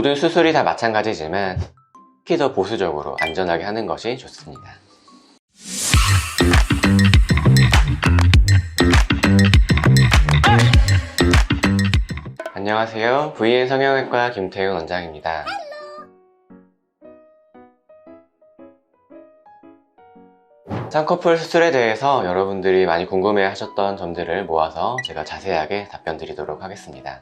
모든 수술이 다 마찬가지지만 특히 더 보수적으로 안전하게 하는 것이 좋습니다. 안녕하세요. VN 성형외과 김태훈 원장입니다. 쌍꺼풀 수술에 대해서 여러분들이 많이 궁금해 하셨던 점들을 모아서 제가 자세하게 답변 드리도록 하겠습니다.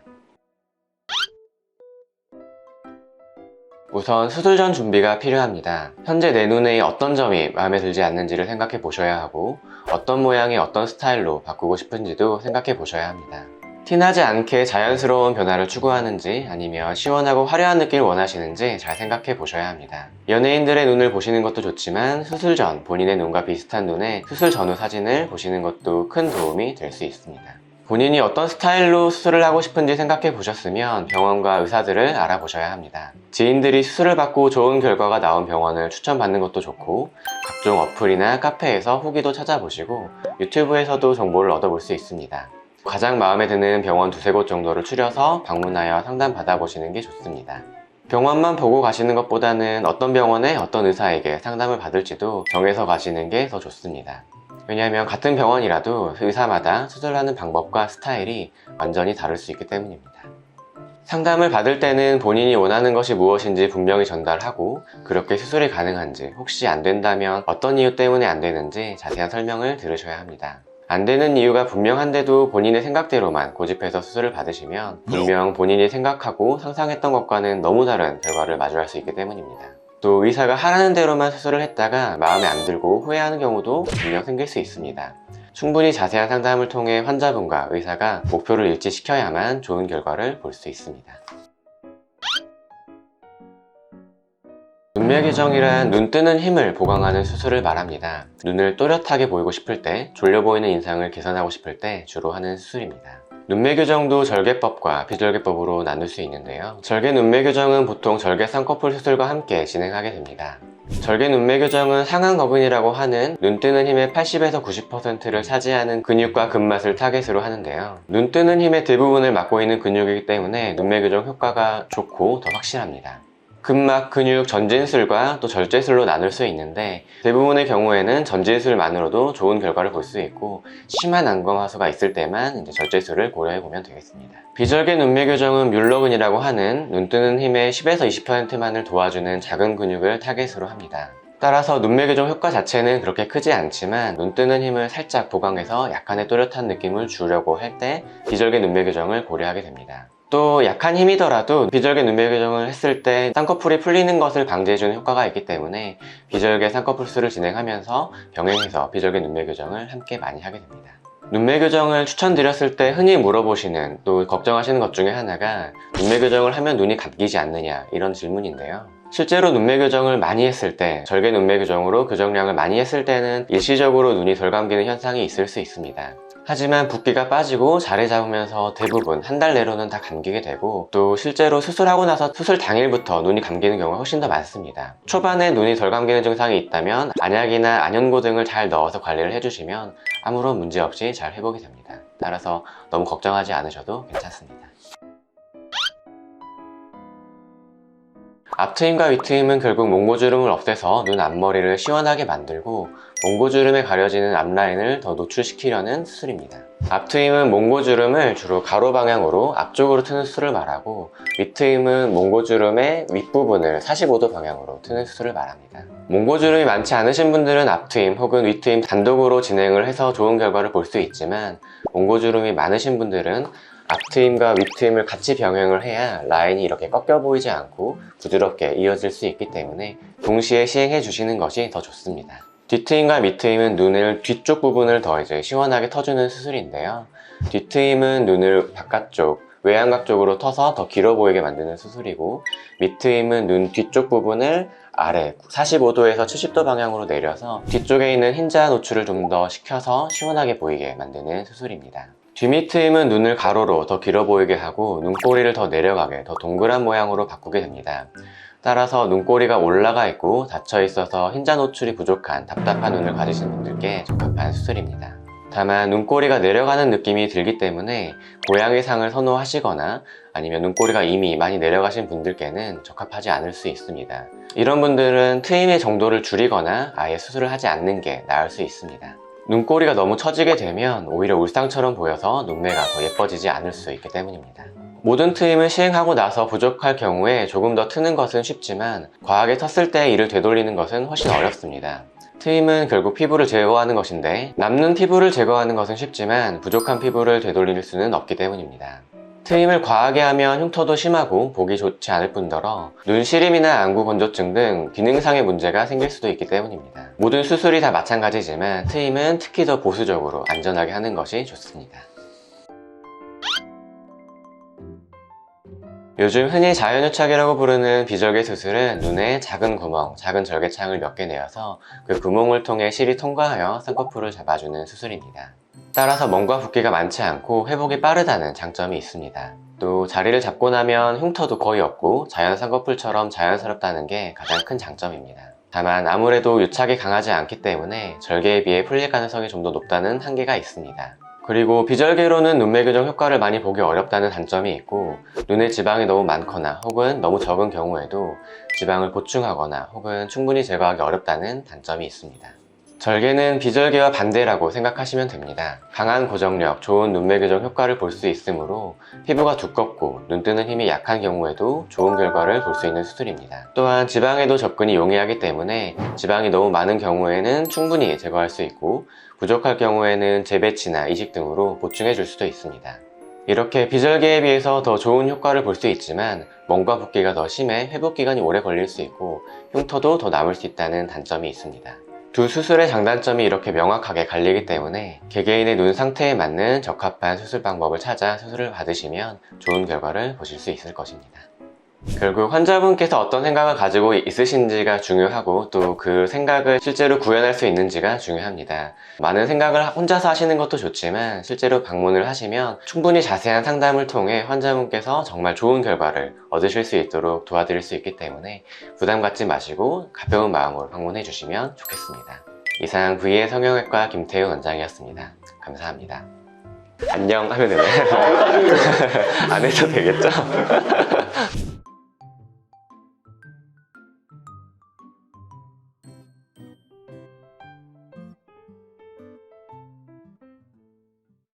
우선 수술 전 준비가 필요합니다. 현재 내 눈에 어떤 점이 마음에 들지 않는지를 생각해 보셔야 하고, 어떤 모양의 어떤 스타일로 바꾸고 싶은지도 생각해 보셔야 합니다. 티나지 않게 자연스러운 변화를 추구하는지 아니면 시원하고 화려한 느낌을 원하시는지 잘 생각해 보셔야 합니다. 연예인들의 눈을 보시는 것도 좋지만 수술 전 본인의 눈과 비슷한 눈의 수술 전후 사진을 보시는 것도 큰 도움이 될 수 있습니다. 본인이 어떤 스타일로 수술을 하고 싶은지 생각해 보셨으면 병원과 의사들을 알아보셔야 합니다. 지인들이 수술을 받고 좋은 결과가 나온 병원을 추천받는 것도 좋고, 각종 어플이나 카페에서 후기도 찾아보시고 유튜브에서도 정보를 얻어볼 수 있습니다. 가장 마음에 드는 병원 두세 곳 정도를 추려서 방문하여 상담 받아보시는 게 좋습니다. 병원만 보고 가시는 것보다는 어떤 병원에 어떤 의사에게 상담을 받을지도 정해서 가시는 게 더 좋습니다. 왜냐하면 같은 병원이라도 의사마다 수술하는 방법과 스타일이 완전히 다를 수 있기 때문입니다. 상담을 받을 때는 본인이 원하는 것이 무엇인지 분명히 전달하고, 그렇게 수술이 가능한지, 혹시 안 된다면 어떤 이유 때문에 안 되는지 자세한 설명을 들으셔야 합니다. 안 되는 이유가 분명한데도 본인의 생각대로만 고집해서 수술을 받으시면 분명 본인이 생각하고 상상했던 것과는 너무 다른 결과를 마주할 수 있기 때문입니다. 또 의사가 하라는 대로만 수술을 했다가 마음에 안 들고 후회하는 경우도 분명 생길 수 있습니다. 충분히 자세한 상담을 통해 환자분과 의사가 목표를 일치시켜야만 좋은 결과를 볼 수 있습니다. 눈매 교정이란 눈 뜨는 힘을 보강하는 수술을 말합니다. 눈을 또렷하게 보이고 싶을 때, 졸려 보이는 인상을 개선하고 싶을 때 주로 하는 수술입니다. 눈매 교정도 절개법과 비절개법으로 나눌 수 있는데요. 절개 눈매 교정은 보통 절개 쌍꺼풀 수술과 함께 진행하게 됩니다. 절개 눈매 교정은 상안거근이라고 하는 눈 뜨는 힘의 80에서 90%를 차지하는 근육과 근막을 타겟으로 하는데요. 눈 뜨는 힘의 대부분을 맡고 있는 근육이기 때문에 눈매 교정 효과가 좋고 더 확실합니다. 근막, 근육, 전진술과 또 절제술로 나눌 수 있는데, 대부분의 경우에는 전진술만으로도 좋은 결과를 볼 수 있고, 심한 안검하수가 있을 때만 절제술을 고려해 보면 되겠습니다. 비절개 눈매 교정은 뮬러근이라고 하는 눈 뜨는 힘의 10에서 20%만을 도와주는 작은 근육을 타겟으로 합니다. 따라서 눈매 교정 효과 자체는 그렇게 크지 않지만 눈 뜨는 힘을 살짝 보강해서 약간의 또렷한 느낌을 주려고 할 때 비절개 눈매 교정을 고려하게 됩니다. 또 약한 힘이더라도 비절개 눈매 교정을 했을 때 쌍꺼풀이 풀리는 것을 방지해주는 효과가 있기 때문에 비절개 쌍꺼풀 수술을 진행하면서 병행해서 비절개 눈매 교정을 함께 많이 하게 됩니다. 눈매 교정을 추천드렸을 때 흔히 물어보시는, 또 걱정하시는 것 중에 하나가 눈매 교정을 하면 눈이 감기지 않느냐, 이런 질문인데요. 실제로 눈매 교정을 많이 했을 때, 절개 눈매 교정으로 교정량을 많이 했을 때는 일시적으로 눈이 덜 감기는 현상이 있을 수 있습니다. 하지만 붓기가 빠지고 자리 잡으면서 대부분 한 달 내로는 다 감기게 되고, 또 실제로 수술하고 나서 수술 당일부터 눈이 감기는 경우가 훨씬 더 많습니다. 초반에 눈이 덜 감기는 증상이 있다면 안약이나 안연고 등을 잘 넣어서 관리를 해주시면 아무런 문제 없이 잘 회복이 됩니다. 따라서 너무 걱정하지 않으셔도 괜찮습니다. 앞트임과 윗트임은 결국 몽고주름을 없애서 눈 앞머리를 시원하게 만들고, 몽고주름에 가려지는 앞라인을 더 노출시키려는 수술입니다. 앞트임은 몽고주름을 주로 가로 방향으로 앞쪽으로 트는 수술을 말하고, 윗트임은 몽고주름의 윗부분을 45도 방향으로 트는 수술을 말합니다. 몽고주름이 많지 않으신 분들은 앞트임 혹은 윗트임 단독으로 진행을 해서 좋은 결과를 볼 수 있지만, 몽고주름이 많으신 분들은 앞트임과 윗트임을 같이 병행을 해야 라인이 이렇게 꺾여 보이지 않고 부드럽게 이어질 수 있기 때문에 동시에 시행해 주시는 것이 더 좋습니다. 뒤트임과 밑트임은 눈을 뒤쪽 부분을 더 시원하게 터주는 수술인데요. 뒤트임은 눈을 바깥쪽, 외양각 쪽으로 터서 더 길어 보이게 만드는 수술이고, 밑트임은 눈 뒤쪽 부분을 아래 45도에서 70도 방향으로 내려서 뒤쪽에 있는 흰자 노출을 좀 더 시켜서 시원하게 보이게 만드는 수술입니다. 뒤밑트임은 눈을 가로로 더 길어 보이게 하고 눈꼬리를 더 내려가게, 더 동그란 모양으로 바꾸게 됩니다. 따라서 눈꼬리가 올라가 있고 닫혀 있어서 흰자 노출이 부족한 답답한 눈을 가지신 분들께 적합한 수술입니다. 다만 눈꼬리가 내려가는 느낌이 들기 때문에 고양이상을 선호하시거나 아니면 눈꼬리가 이미 많이 내려가신 분들께는 적합하지 않을 수 있습니다. 이런 분들은 트임의 정도를 줄이거나 아예 수술을 하지 않는 게 나을 수 있습니다. 눈꼬리가 너무 처지게 되면 오히려 울상처럼 보여서 눈매가 더 예뻐지지 않을 수 있기 때문입니다. 모든 트임을 시행하고 나서 부족할 경우에 조금 더 트는 것은 쉽지만 과하게 텄을 때 이를 되돌리는 것은 훨씬 어렵습니다. 트임은 결국 피부를 제거하는 것인데 남는 피부를 제거하는 것은 쉽지만 부족한 피부를 되돌릴 수는 없기 때문입니다. 트임을 과하게 하면 흉터도 심하고 보기 좋지 않을 뿐더러 눈 시림이나 안구 건조증 등 기능상의 문제가 생길 수도 있기 때문입니다. 모든 수술이 다 마찬가지지만 트임은 특히 더 보수적으로 안전하게 하는 것이 좋습니다. 요즘 흔히 자연유착이라고 부르는 비절개 수술은 눈에 작은 구멍, 작은 절개창을 몇 개 내어서 그 구멍을 통해 실이 통과하여 쌍꺼풀을 잡아주는 수술입니다. 따라서 멍과 붓기가 많지 않고 회복이 빠르다는 장점이 있습니다. 또 자리를 잡고 나면 흉터도 거의 없고 자연 쌍꺼풀처럼 자연스럽다는 게 가장 큰 장점입니다. 다만 아무래도 유착이 강하지 않기 때문에 절개에 비해 풀릴 가능성이 좀 더 높다는 한계가 있습니다. 그리고 비절개로는 눈매 교정 효과를 많이 보기 어렵다는 단점이 있고 눈에 지방이 너무 많거나 혹은 너무 적은 경우에도 지방을 보충하거나 혹은 충분히 제거하기 어렵다는 단점이 있습니다. 절개는 비절개와 반대라고 생각하시면 됩니다. 강한 고정력, 좋은 눈매 교정 효과를 볼 수 있으므로 피부가 두껍고 눈 뜨는 힘이 약한 경우에도 좋은 결과를 볼 수 있는 수술입니다. 또한 지방에도 접근이 용이하기 때문에 지방이 너무 많은 경우에는 충분히 제거할 수 있고 부족할 경우에는 재배치나 이식 등으로 보충해 줄 수도 있습니다. 이렇게 비절개에 비해서 더 좋은 효과를 볼 수 있지만 멍과 붓기가 더 심해 회복 기간이 오래 걸릴 수 있고 흉터도 더 남을 수 있다는 단점이 있습니다. 두 수술의 장단점이 이렇게 명확하게 갈리기 때문에 개개인의 눈 상태에 맞는 적합한 수술 방법을 찾아 수술을 받으시면 좋은 결과를 보실 수 있을 것입니다. 결국 환자분께서 어떤 생각을 가지고 있으신지가 중요하고 또 그 생각을 실제로 구현할 수 있는지가 중요합니다. 많은 생각을 혼자서 하시는 것도 좋지만 실제로 방문을 하시면 충분히 자세한 상담을 통해 환자분께서 정말 좋은 결과를 얻으실 수 있도록 도와드릴 수 있기 때문에 부담 갖지 마시고 가벼운 마음으로 방문해 주시면 좋겠습니다. 이상 VA 성형외과 김태훈 원장이었습니다. 감사합니다. 안녕 하면 되나요? 안 해도 되겠죠?